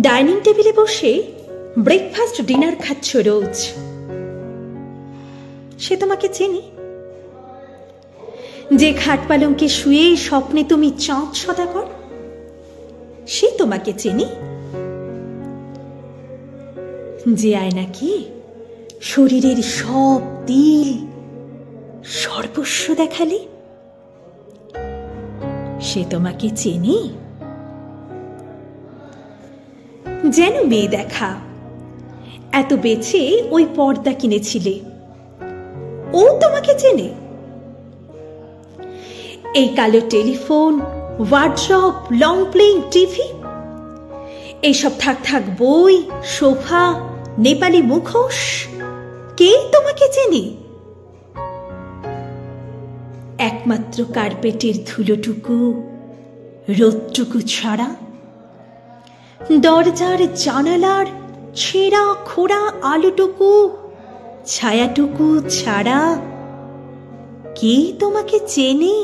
Dining টেবিলে বসে breakfast dinner খাচ্ছ রোজ, সে তোমাকে চেনে? যে খাট পালঙ্কে শুয়ে স্বপ্নে তুমি চাঁদ সদাগর, সে তোমাকে চেনে? যে আয়নাকে শরীরের সব তিল সর্বস্ব দেখালে, সে তোমাকে চেনে? যেন মেয়ে দেখা, এত বেছে ওই পর্দা কিনেছিলে, ও তোমাকে চেনে? এই কালো telephone, wardrobe, long playing TV, এইসব থাক থাক বই, সোফা, নেপালি মুখোশ, কে তোমাকে চেনে? একমাত্র কার্পেটের ধুলোটুকু, রোদটুকু ছাড়া, দরজার জানালার ছেঁড়া খোড়া আলোটুকু, ছায়াটুকু ছাড়া কে তোমাকে চেনে?